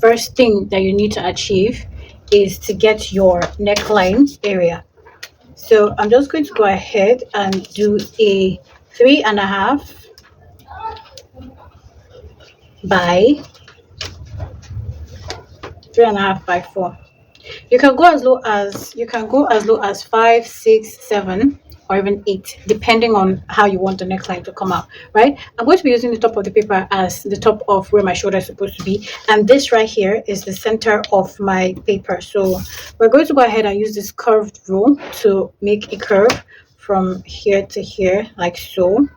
first thing that you need to achieve is to get your neckline area. So I'm just going to go ahead and do a 3.5 by 3.5 by 4. You can go as low as 5, 6, 7, or even 8, depending on how you want the neckline to come out. Right? I'm going to be using the top of the paper as the top of where my shoulder is supposed to be, and this right here is the center of my paper. So we're going to go ahead and use this curved rule to make a curve from here to here, like so.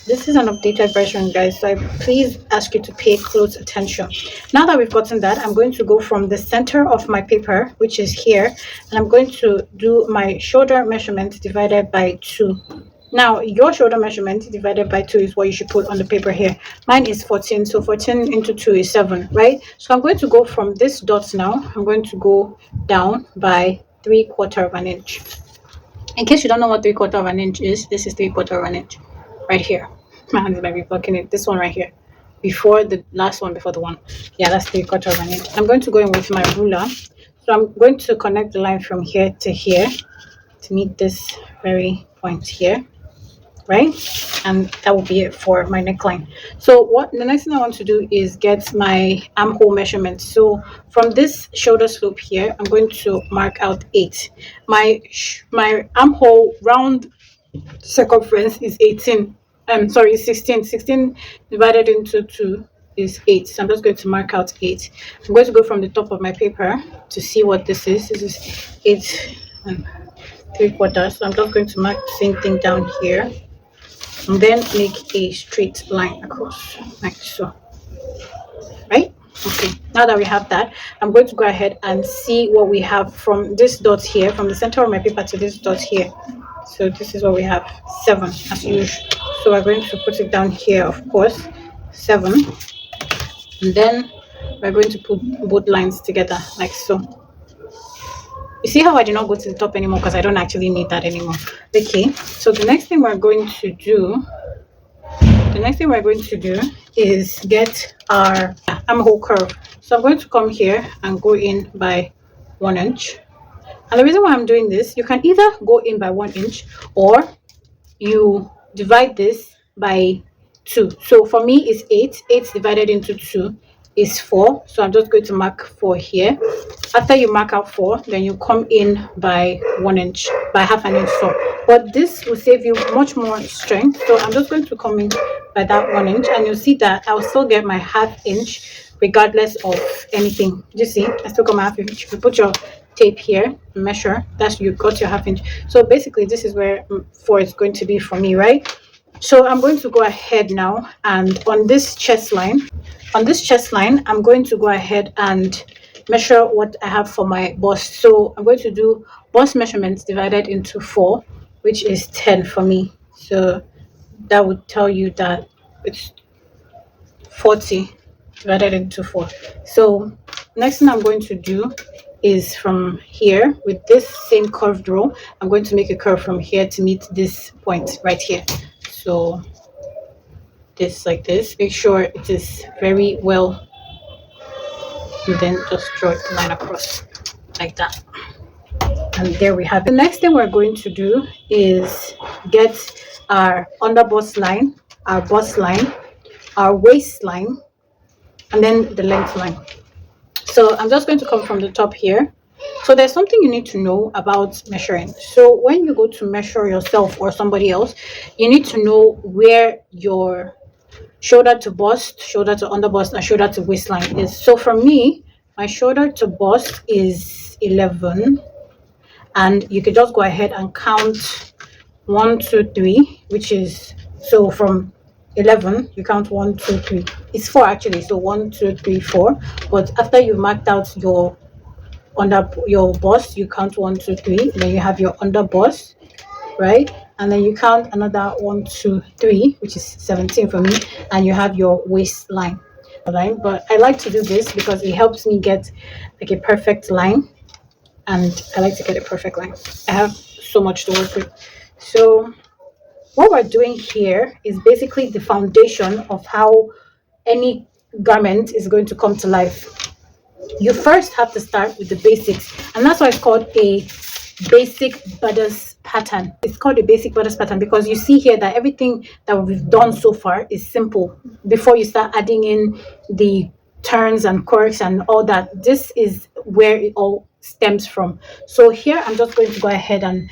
This is an updated version, guys, so I please ask you to pay close attention. Now that we've gotten that, I'm going to go from the center of my paper, which is here, and I'm going to do my shoulder measurement divided by 2. Now, your shoulder measurement divided by 2 is what you should put on the paper here. Mine is 14, so 14 into 2 is 7, right? So I'm going to go from this dot now. I'm going to go down by 3/4 of an inch. In case you don't know what 3/4 of an inch is, this is 3/4 of an inch. Right here. My hands might be blocking it. This one right here. Before the last one, before the one. Yeah, that's 3/4 of an inch. I'm going to go in with my ruler. So I'm going to connect the line from here to here to meet this very point here. Right? And that will be it for my neckline. So what the next thing I want to do is get my armhole measurement. So from this shoulder slope here, I'm going to mark out 8. My armhole round circumference is 18. Sorry, 16. 16 divided into 2 is 8. So I'm just going to mark out 8. I'm going to go from the top of my paper to see what this is. This is 8 and 3/4. So I'm just going to mark the same thing down here, and then make a straight line across, like so. Right? Okay, now that we have that, I'm going to go ahead and see what we have from this dot here, from the center of my paper to this dot here. So this is what we have, 7 as usual. So we're going to put it down here, of course, 7, and then we're going to put both lines together like so. You see how I did not go to the top anymore because I don't actually need that anymore. Okay, so the next thing we're going to do is get our armhole curve. So I'm going to come here and go in by 1 inch. And the reason why I'm doing this, you can either go in by 1 inch or you divide this by 2. So for me, it's 8. 8 divided into 2 is 4. So I'm just going to mark 4 here. After you mark out 4, then you come in by 1 inch, by half an inch. So, but this will save you much more strength. So I'm just going to come in by that 1 inch, and you'll see that I'll still get my half inch regardless of anything. You see, I still got my half inch. If you put your tape here, measure, that's you got your half inch. So basically this is where 4 is going to be for me, right? So I'm going to go ahead now, and on this chest line, I'm going to go ahead and measure what I have for my bust. So I'm going to do bust measurements divided into 4, which is 10 for me. So that would tell you that it's 40 divided into 4. So next thing I'm going to do is from here with this same curved row, I'm going to make a curve from here to meet this point right here. So this like this, make sure it is very well, and then just draw the line across like that. And there we have it. The next thing we're going to do is get our under bust line, our bust line, our waistline, and then the length line. So I'm just going to come from the top here. So there's something you need to know about measuring. So when you go to measure yourself or somebody else, you need to know where your shoulder to bust, shoulder to under bust, and shoulder to waistline is. So for me, my shoulder to bust is 11, and you could just go ahead and count 1, 2, 3, which is, so from 11 you count 1, 2, 3. It's 4 actually, so 1, 2, 3, 4. But after you marked out your under your bust, you count 1, 2, 3, then you have your under bust, right? And then you count another 1, 2, 3, which is 17 for me, and you have your waistline. But I like to do this because it helps me get like a perfect line, and I like to get a perfect line. I have so much to work with. So what we're doing here is basically the foundation of how any garment is going to come to life. you first have to start with the basics, and that's why it's called a basic bodice pattern. It's called a basic bodice pattern because you see here that everything that we've done so far is simple before you start adding in the turns and quirks and all that. This is where it all stems from. So here I'm just going to go ahead and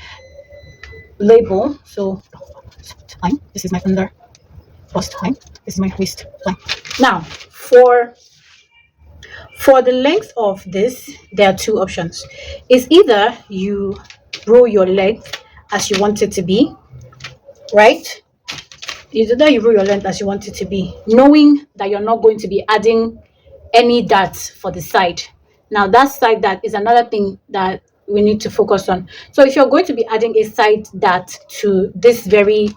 label. So line, this is my under bust line, this is my waist line. Now for the length of this, there are two options. It's either you roll your length as you want it to be, right? It's either you roll your length as you want it to be, knowing that you're not going to be adding any darts for the side. Now that side dart is another thing that we need to focus on. So if you're going to be adding a side dart to this very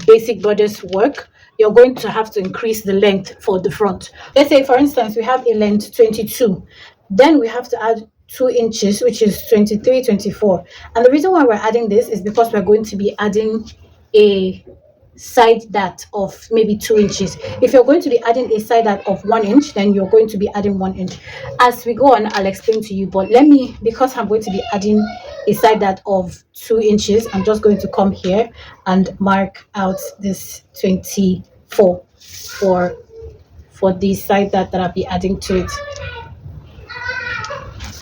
basic bodice work, you're going to have to increase the length for the front. Let's say, for instance, we have a length 22, then we have to add 2 inches, which is 23, 24. And the reason why we're adding this is because we're going to be adding a side dart of maybe 2 inches. If you're going to be adding a side dart of 1 inch, then you're going to be adding 1 inch. As we go on, I'll explain to you, but let me, because I'm going to be adding a side dart of 2 inches, I'm just going to come here and mark out this 24 for the side dart that I'll be adding to it.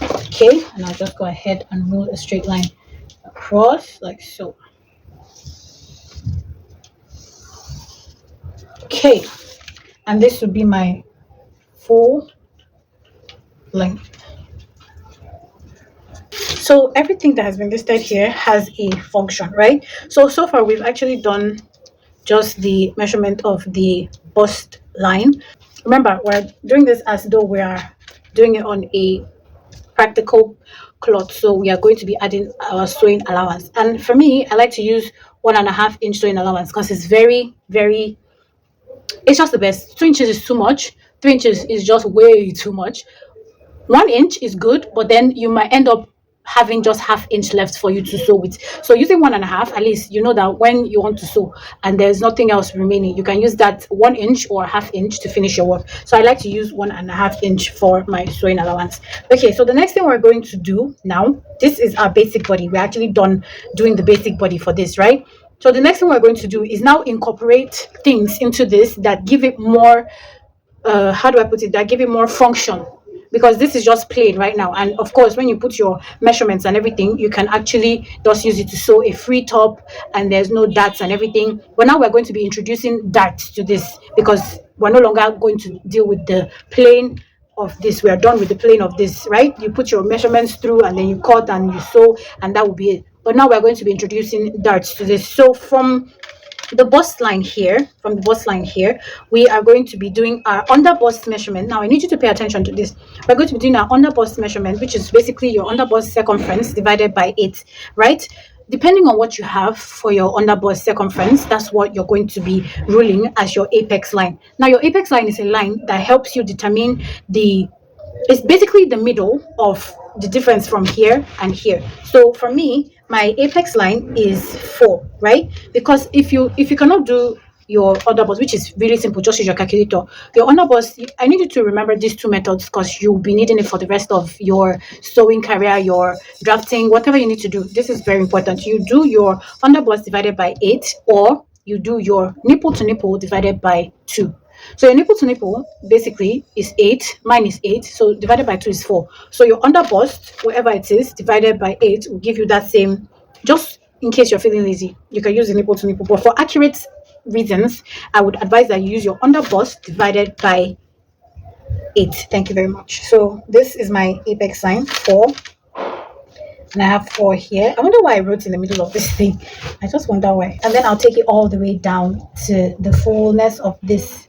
Okay, and I'll just go ahead and roll a straight line across like so. Okay, and this would be my full length. So everything that has been listed here has a function, right? So far we've actually done just the measurement of the bust line. Remember, we're doing this as though we are doing it on a practical cloth, so we are going to be adding our sewing allowance. And for me, I like to use 1.5 inch sewing allowance because it's very it's just the best. 2 inches is too much, 3 inches is just way too much. 1 inch is good, but then you might end up having just ½ inch left for you to sew with. So using 1.5, at least you know that when you want to sew and there's nothing else remaining, you can use that 1 inch or ½ inch to finish your work. So I like to use 1.5 inch for my sewing allowance. Okay, so the next thing we're going to do now, this is our basic body. We're actually done doing the basic body for this, right? So the next thing we're going to do is now incorporate things into this that give it more how do I put it, that give it more function, because this is just plain right now. And of course, when you put your measurements and everything, you can actually just use it to sew a free top and there's no darts and everything. But now we're going to be introducing darts to this because we're no longer going to deal with the plain of this. We are done with the plain of this, right? You put your measurements through and then you cut and you sew, and that will be it. But now we're going to be introducing darts to this. So from the bust line here, we are going to be doing our under bust measurement. Now I need you to pay attention to this. We're going to be doing our under bust measurement, which is basically your under bust circumference divided by 8, right? Depending on what you have for your under bust circumference, that's what you're going to be ruling as your apex line. Now your apex line is a line that helps you determine it's basically the middle of the difference from here and here. So for me, my apex line is 4, right? Because if you cannot do your under bust, which is really simple, just use your calculator. Your under bust, I need you to remember these 2 methods because you'll be needing it for the rest of your sewing career, your drafting, whatever you need to do. This is very important. You do your under bust divided by 8, or you do your nipple to nipple divided by 2. So your nipple to nipple basically is 8, mine is 8, so divided by 2 is 4. So your under bust, whatever it is, divided by 8 will give you that same. Just in case you're feeling lazy, you can use the nipple to nipple, but for accurate reasons, I would advise that you use your under bust divided by 8. Thank you very much. So this is my apex line, 4. And I have 4 here. I wonder why I wrote in the middle of this thing. I just wonder why. And then I'll take it all the way down to the fullness of this,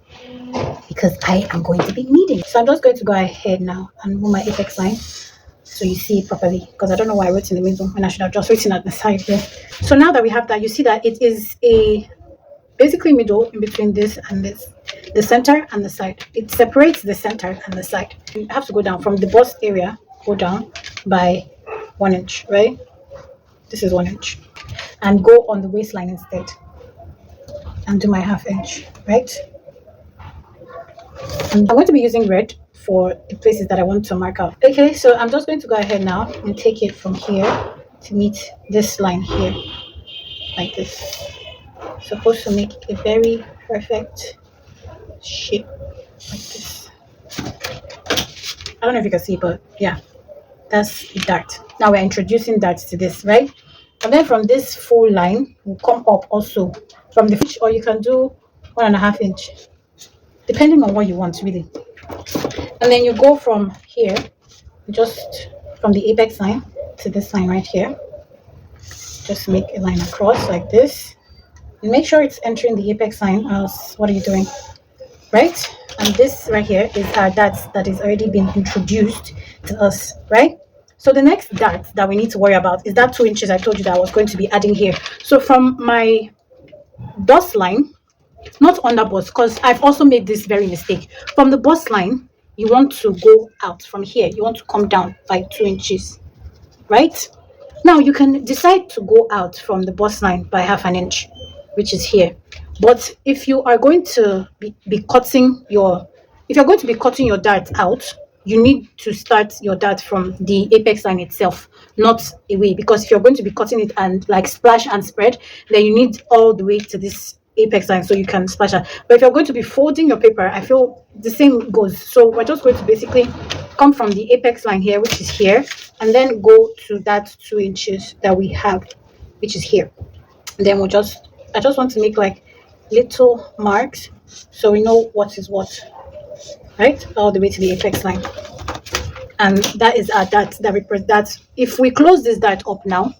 because I am going to be kneading. So I'm just going to go ahead now and move my apex line so you see it properly, because I don't know why I wrote in the middle when I should have just written at the side here. So now that we have that, you see that it is a basically middle in between this and this, the center and the side. It separates the center and the side. You have to go down from the bust area, go down by 1 inch, right? This is 1 inch, and go on the waistline instead and do my ½ inch, right? And I'm going to be using red for the places that I want to mark out. Okay, so I'm just going to go ahead now and take it from here to meet this line here, like this. Supposed to make a very perfect shape like this. I don't know if you can see, but yeah, that's a dart. Now we're introducing darts to this, right? And then from this full line will come up also from the inch, or you can do 1.5 inch, depending on what you want really. And then you go from here, just from the apex line to this line right here. Just make a line across like this. And make sure it's entering the apex line, else what are you doing? Right? And this right here is our dart that is already been introduced to us, right? So the next dart that we need to worry about is that 2 inches I told you that I was going to be adding here. So from my bust line, not on the bust, because I've also made this very mistake. From the bust line, you want to go out from here. You want to come down by 2 inches, right? Now you can decide to go out from the bust line by 1/2 inch, which is here. But if you are going to be cutting your, if you're going to be cutting your dart out, you need to start your dart from the apex line itself, not away. Because if you're going to be cutting it and like splash and spread, then you need all the way to this apex line so you can splash it. But if you're going to be folding your paper, I feel the same goes. So we're just going to basically come from the apex line here, which is here, and then go to that 2 inches that we have, which is here. And then I just want to make like little marks so we know what is what, right? All the way to the apex line. And that is our dart that represents that. If we close this dart up now,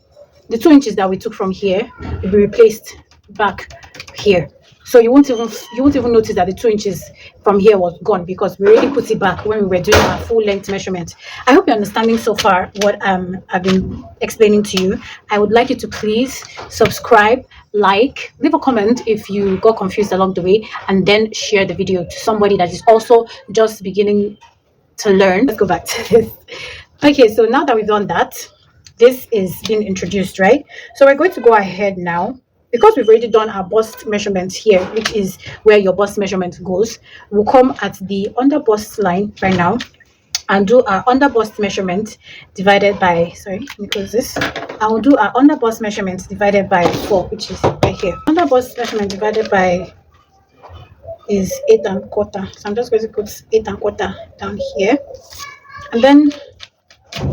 the 2 inches that we took from here will be replaced back here. So you won't even notice that the 2 inches from here was gone because we already put it back when we were doing our full length measurement. I hope you're understanding so far what I've been explaining to you. I would like you to please subscribe, like, leave a comment if you got confused along the way, and then share the video to somebody that is also just beginning to learn. Let's go back to this. Okay, so now that we've done that, this is being introduced, right? So we're going to go ahead now. Because we've already done our bust measurements here, which is where your bust measurement goes, we'll come at the under bust line right now and do our under bust measurement divided by, sorry, let me close this. I will do our under bust measurement divided by 4, which is right here. Under bust measurement divided by is 8.25. So I'm just going to put 8.25 down here. And then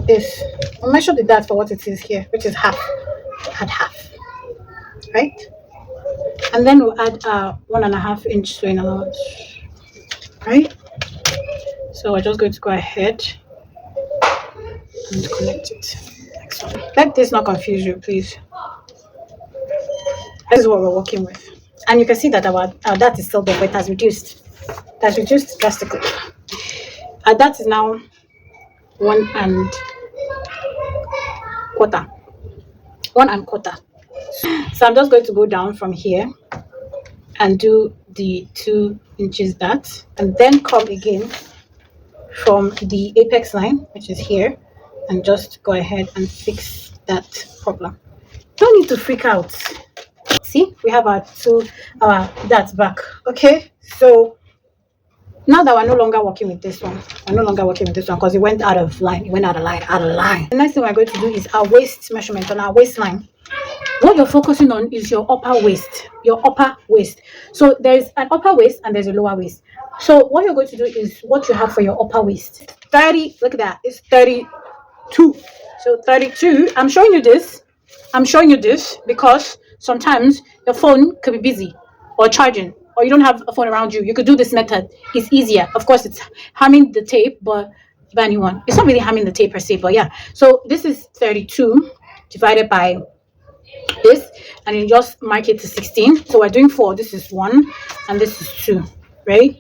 this, we'll measure the dart for what it is here, which is half, at half. Right, and then we'll add 1.5 inch sewing allowance, right? So we're just going to go ahead and connect it. Next one. Let this not confuse you, please. This is what we're working with, and you can see that our dart is still there, but it has reduced. It has reduced drastically. Our dart is now 1.25. 1.25. So I'm just going to go down from here and do the 2 inches dart, and then come again from the apex line, which is here, and just go ahead and fix that problem. Don't need to freak out. See, we have our darts back. Okay, so now that we're no longer working with this one, because it went out of line. The next thing we're going to do is our waist measurement on our waistline. What you're focusing on is your upper waist, So there's an upper waist and there's a lower waist. So what you're going to do is what you have for your upper waist. 30, look at that, it's 32. So 32, I'm showing you this because sometimes your phone could be busy or charging, or you don't have a phone around you. You could do this method. It's easier. Of course, it's harming the tape, but buy a new one. It's not really harming the tape per se, but yeah. So this is 32 divided by this, and you just mark it to 16. So we're doing 4. This is 1 and this is 2, right?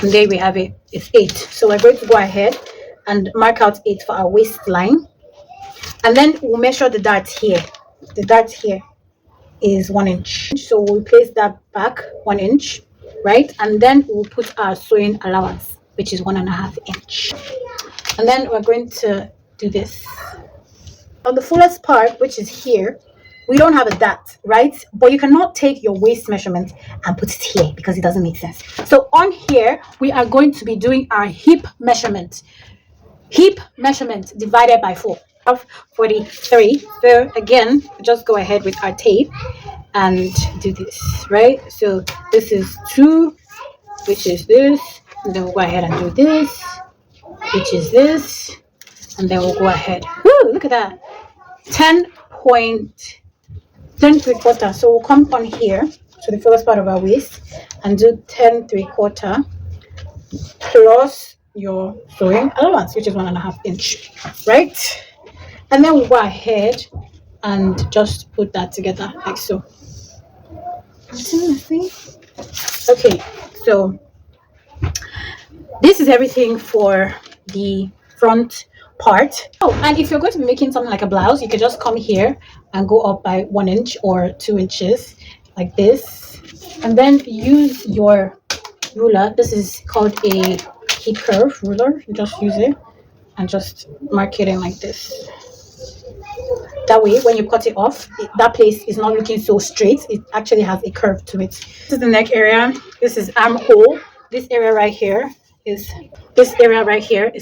And there we have it. It's 8. So we're going to go ahead and mark out 8 for our waistline, and then we'll measure the dart here. The dart here is 1 inch, so we'll place that back 1 inch, right? And then we'll put our sewing allowance, which is 1.5 inch, and then we're going to do this on the fullest part, which is here. we don't have a dart, right? But you cannot take your waist measurement and put it here because it doesn't make sense. So on here, we are going to be doing our hip measurement. Hip measurement divided by 4 of 43. So again, just go ahead with our tape and do this, right? So this is 2, which is this, and then we'll go ahead and do this, which is this, and then we'll go ahead. Woo, look at that. 10.3/4. So we'll come on here to the first part of our waist and do 10.3/4 plus your sewing allowance, which is 1.5 inch, right? And then we'll go ahead and just put that together like so. Okay, so this is everything for the front part. Oh, and if you're going to be making something like a blouse, you can just come here and go up by 1 inch or 2 inches like this, and then use your ruler. This is called a hip curve ruler. You just use it and just mark it in like this. That way, when you cut it off, that place is not looking so straight. It actually has a curve to it. This is the neck area. This is armhole. This area right here is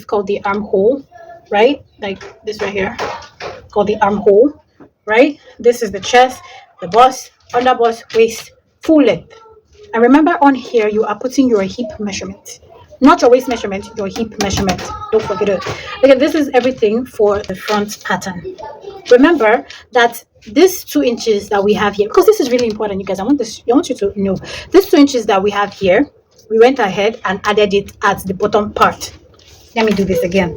called the armhole, right? Like this right here, called the armhole, right? This is the chest, the bust, under bust, waist, full length. And remember, on here you are putting your hip measurement, not your waist measurement, your hip measurement. Don't forget it. Okay, this is everything for the front pattern. Remember that this 2 inches that we have here, because this is really important, you guys. I want you to know this 2 inches that we have here, we went ahead and added it at the bottom part. Let me do this again.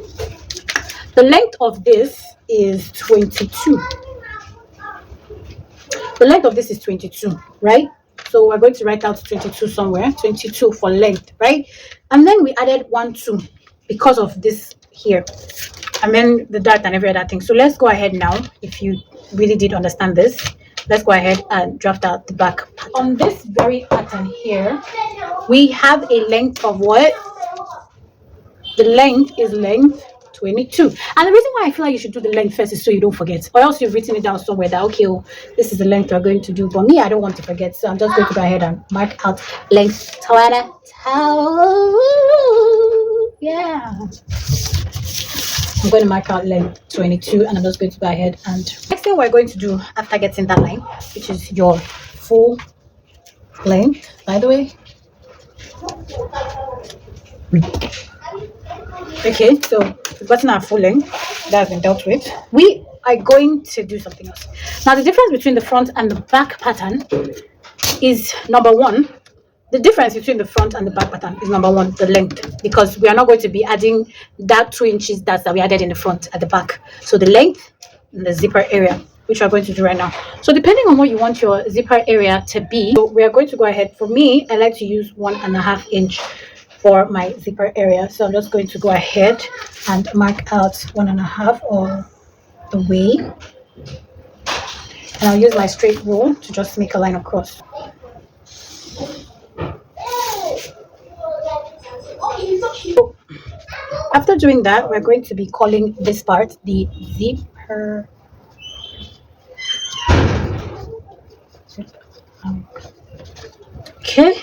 The length of this is 22. The length of this is 22, right? So we're going to write out 22 somewhere, 22 for length, right? And then we added 1, 2 because of this here, and then the dart and every other thing. So let's go ahead now. If you really did understand this, let's go ahead and draft out the back. On this very pattern here, we have a length of what? The length is length 22. And the reason why I feel like you should do the length first is so you don't forget, or else you've written it down somewhere that, okay, well, this is the length we're going to do. But me, I don't want to forget, so I'm just going to go ahead and mark out length 22. Yeah, I'm going to mark out length 22, and I'm just going to go ahead and next thing we're going to do after getting that line, which is your full length, by the way. Okay, so we've gotten our full length that has been dealt with. We are going to do something else. Now, the difference between the front and the back pattern is, number one, the difference between the front and the back pattern is, number one, the length, because we are not going to be adding that 2 inches that we added in the front at the back. So the length and the zipper area, which we're going to do right now. So depending on what you want your zipper area to be, so we are going to go ahead. For me, I like to use 1.5 inch for my zipper area. So I'm just going to go ahead and mark out 1.5 all the way. And I'll use my straight rule to just make a line across. So after doing that, we're going to be calling this part the zipper. Okay.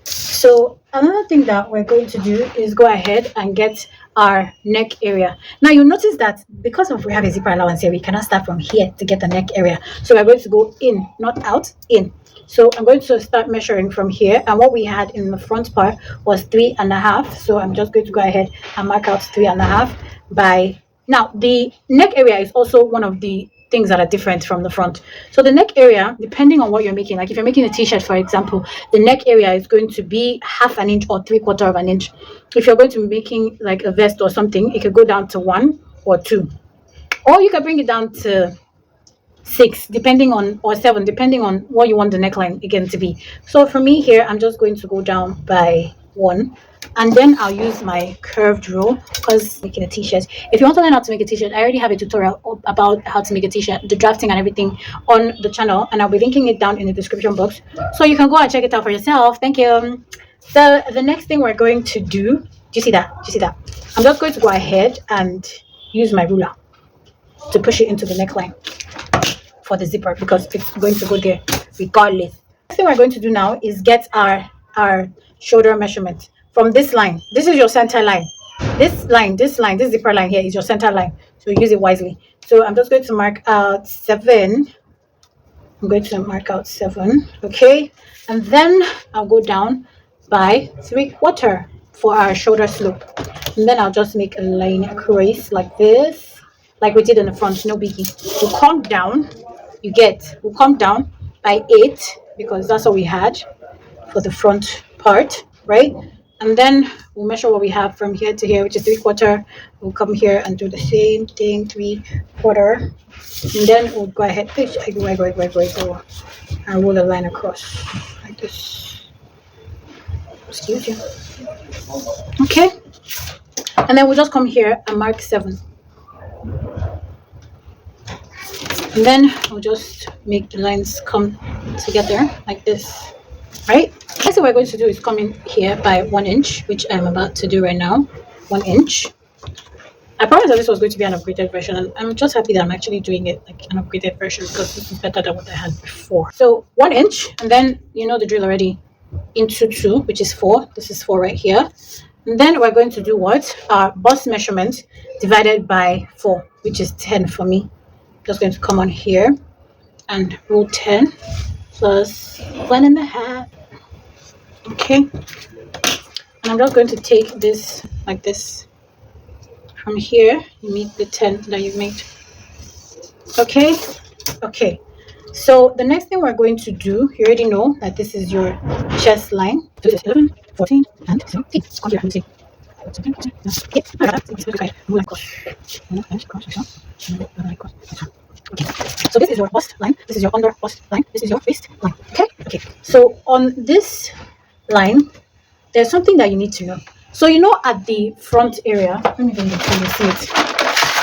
So another thing that we're going to do is go ahead and get our neck area. Now you'll notice that because we have a zipper allowance here, we cannot start from here to get the neck area. So we're going to go in, not out, in. So I'm going to start measuring from here, and what we had in the front part was 3.5. So I'm just going to go ahead and mark out 3.5 by. Now the neck area is also one of the things that are different from the front. So the neck area, depending on what you're making, like if you're making a t-shirt, for example, the neck area is going to be 1/2 inch or 3/4 inch. If you're going to be making like a vest or something, it could go down to 1 or 2, or you can bring it down to 6 depending on, or 7 depending on what you want the neckline again to be. So for me here, I'm just going to go down by 1, and then I'll use my curved rule because making a t-shirt. If you want to learn how to make a t-shirt, I already have a tutorial about how to make a t-shirt, the drafting and everything on the channel, and I'll be linking it down in the description box, so you can go and check it out for yourself. Thank you. So the next thing we're going to do, do you see that? I'm just going to go ahead and use my ruler to push it into the neckline. for the zipper because it's going to go there regardless. Next thing we're going to do now is get our shoulder measurement from this line. This is your center line. This zipper line here is your center line, so use it wisely. So I'm just going to mark out 7. I'm going to mark out 7, okay, and then I'll go down by 3/4 for our shoulder slope, and then I'll just make a line across like this, like we did in the front. No biggie. We'll come down. We'll come down by 8 because that's what we had for the front part, right? And then we'll measure what we have from here to here, which is 3/4. We'll come here and do the same thing, 3/4, and then we'll go ahead. Go. And roll a line across like this. Excuse you. Okay, and then we'll just come here and mark 7, and then we'll just make the lines come together like this, right? Next thing we're going to do is come in here by 1 inch, which I'm about to do right now. 1 inch. I promised that this was going to be an upgraded version, and I'm just happy that I'm actually doing it like an upgraded version because this is better than what I had before. So 1 inch, and then you know the drill already, into 2, which is 4. This is 4 right here. And then we're going to do what? Our bust measurement divided by 4, which is 10 for me. Just going to come on here and roll 10 plus 1.5. Okay, and I'm just going to take this like this. From here you make the 10 that you made. Okay, so the next thing we're going to do, you already know that this is your chest line. So this is 11, 14 and 17. Come here, let me see. Okay, so this is your bust line, this is your under bust line, this is your waist line. Okay, so on this line there's something that you need to know. So you know at the front area, let me bring it see it.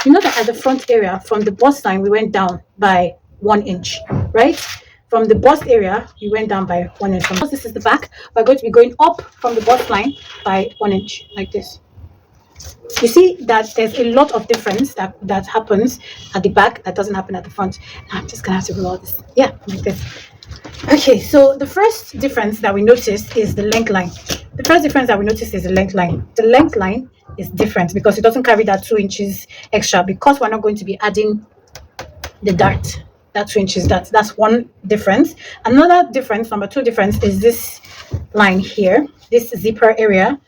You know that at the front area from the bust line we went down by 1 inch, right? From the bust area we went down by 1 inch. Because this is the back, we're going to be going up from the bust line by 1 inch like this. You see that there's a lot of difference that happens at the back that doesn't happen at the front. I'm just gonna have to do all this, yeah, like this. Okay, so the first difference that we noticed is the length line. The first difference that we noticed is the length line. The length line is different because it doesn't carry that 2 inches extra, because we're not going to be adding the dart. That 2 inches, that's one difference. Another difference, number 2 difference, is this line here, this zipper area.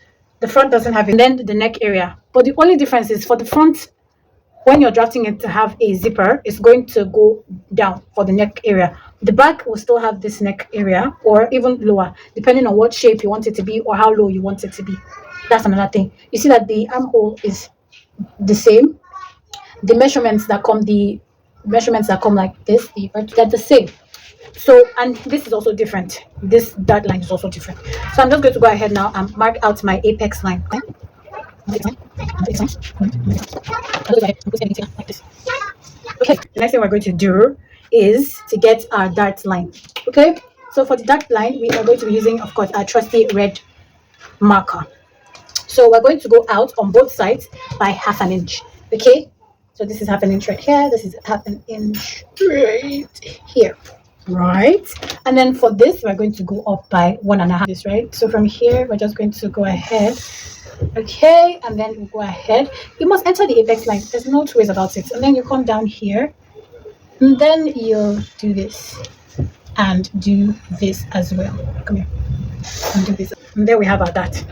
The front doesn't have it, and then the neck area. But the only difference is for the front, when you're drafting it to have a zipper, it's going to go down for the neck area. The back will still have this neck area, or even lower, depending on what shape you want it to be or how low you want it to be. That's another thing. You see that the armhole is the same. The measurements that come like this, they're the same. So, and this is also different. This dart line is also different. So I'm just going to go ahead now and mark out my apex line. Okay, the next thing we're going to do is to get our dart line. Okay, so for the dart line we are going to be using, of course, our trusty red marker. So we're going to go out on both sides by 1/2 inch. Okay, so this is 1/2 inch right here, this is 1/2 inch right here, right? And then for this we're going to go up by 1.5 this, right? So from here we're just going to go ahead. Okay, and then we'll go ahead. You must enter the apex line, there's no two ways about it. And then you come down here, and then you'll do this and do this as well. Come here and do this, and there we have our dart.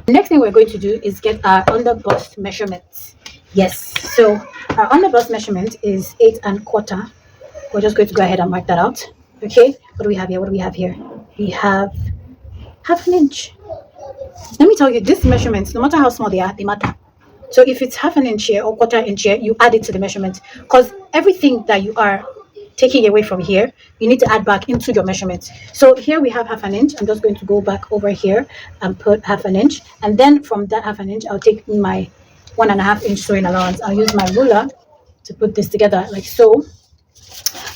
The next thing we're going to do is get our under bust measurements. Yes, so our under bust measurement is 8 1/4. We're just going to go ahead and mark that out. Okay, what do we have here? We have 1/2 inch. Let me tell you, these measurements, no matter how small they are, they matter. So if it's 1/2 inch here or 1/4 inch here, you add it to the measurement, because everything that you are taking away from here, you need to add back into your measurements. So here we have 1/2 inch. I'm just going to go back over here and put 1/2 inch, and then from that 1/2 inch I'll take my 1.5 inch sewing allowance. I'll use my ruler to put this together like so,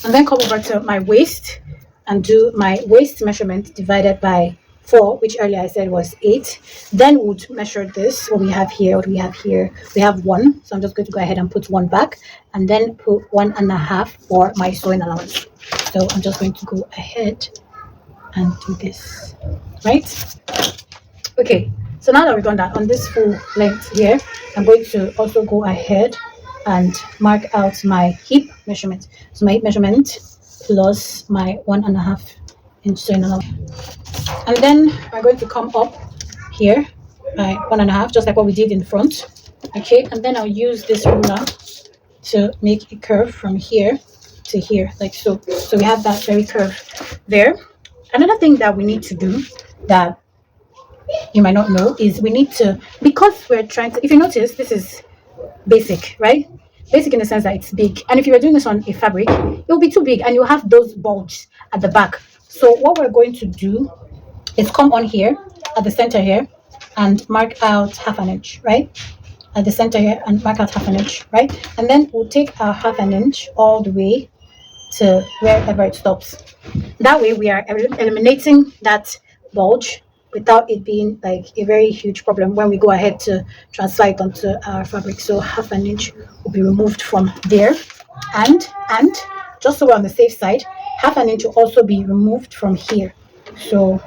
and then come over to my waist and do my waist measurement divided by 4, which earlier I said was 8. Then we'll measure this. What we have here, what do we have here? We have 1. So I'm just going to go ahead and put 1 back, and then put 1.5 for my sewing allowance. So I'm just going to go ahead and do this, right? Okay, so now that we've done that on this full length here, I'm going to also go ahead and mark out my hip measurement. So my hip measurement plus my 1.5 inch sewing allowance. And then we're going to come up here by 1.5, just like what we did in front. Okay, and then I'll use this ruler to make a curve from here to here, like so. So we have that very curve there. Another thing that we need to do that you might not know is we need to, because we're trying to, if you notice, this is basic, right? Basic in the sense that it's big, and if you were doing this on a fabric, it will be too big and you'll have those bulges at the back. So what we're going to do is come on here at the center here and mark out 1/2 inch, right? At the center here, and mark out 1/2 inch, right? And then we'll take our 1/2 inch all the way to wherever it stops. That way we are eliminating that bulge without it being like a very huge problem when we go ahead to transfer it onto our fabric. So 1/2 inch will be removed from there, and just so we're on the safe side, 1/2 inch will also be removed from here. So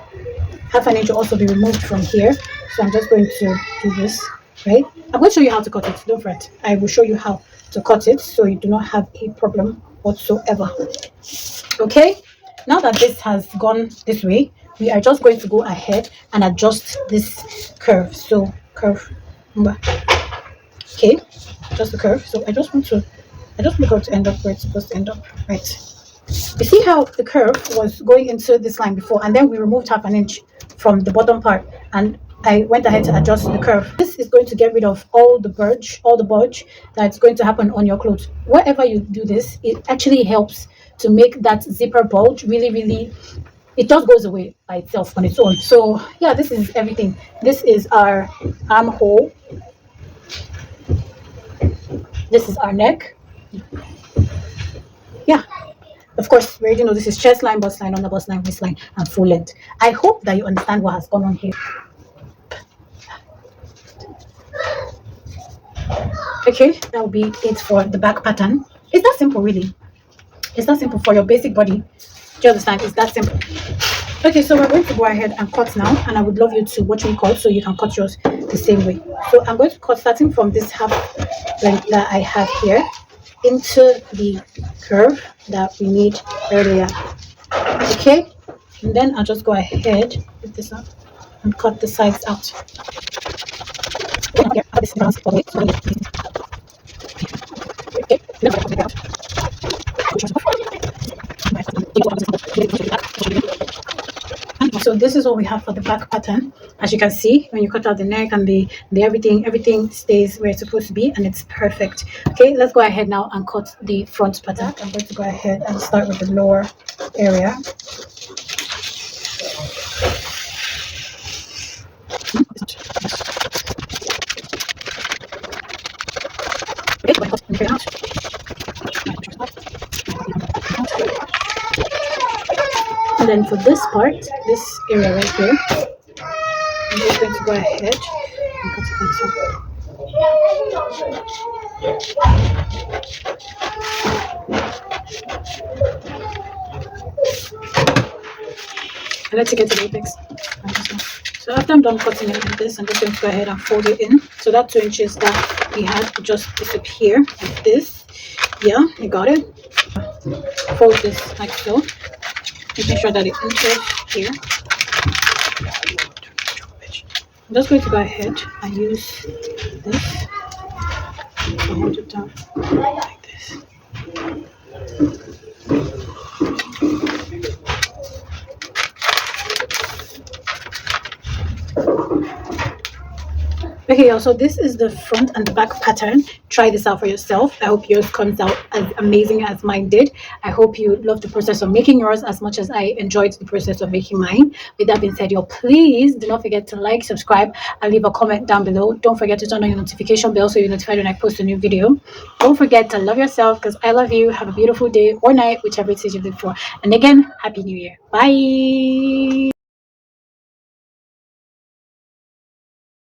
1/2 inch will also be removed from here. So I'm just going to do this, right? I'm going to show you how to cut it, don't fret. I will show you how to cut it so you do not have a problem whatsoever. Okay, now that this has gone this way, we are just going to go ahead and adjust this curve. So curve, okay, just the curve. So I just want to end up where it's supposed to end up, right? You see how the curve was going into this line before, and then we removed 1/2 inch from the bottom part, and I went ahead to adjust the curve. This is going to get rid of all the bulge that's going to happen on your clothes. Wherever you do this, it actually helps to make that zipper bulge really, it just goes away by itself on its own. So yeah, this is everything. This is our armhole. This is our neck. Yeah. Of course, we already know this is chest line, bust line, under bust line, waistline, and full length. I hope that you understand what has gone on here. Okay, that will be it for the back pattern. It's that simple, really. It's that simple for your basic body. Do you understand? It's that simple. Okay, so we're going to go ahead and cut now, and I would love you to watch me cut so you can cut yours the same way. So I'm going to cut starting from this half length that I have here into the curve that we made earlier. Okay, and then I'll just go ahead with this up and cut the sides out. So this is what we have for the back pattern. As you can see, when you cut out the neck and the everything stays where it's supposed to be, and it's perfect. Okay, let's go ahead now and cut the front pattern. I'm going to go ahead and start with the lower area. And then for this part, this area right here, I'm just going to go ahead and cut it like so. I like to get to the apex. So after I'm done cutting it like this, I'm just going to go ahead and fold it in. So that 2 inches that we had will just disappear like this. Yeah, you got it. Fold this like so, making sure that it enters here. I'm just going to go ahead and use this to hold it down like this. Okay, y'all, so this is the front and the back pattern. Try this out for yourself. I hope yours comes out as amazing as mine did. I hope you love the process of making yours as much as I enjoyed the process of making mine. With that being said, y'all, please do not forget to like, subscribe, and leave a comment down below. Don't forget to turn on your notification bell so you're notified when I post a new video. Don't forget to love yourself, because I love you. Have a beautiful day or night, whichever it is you live for. And again, Happy New Year. Bye.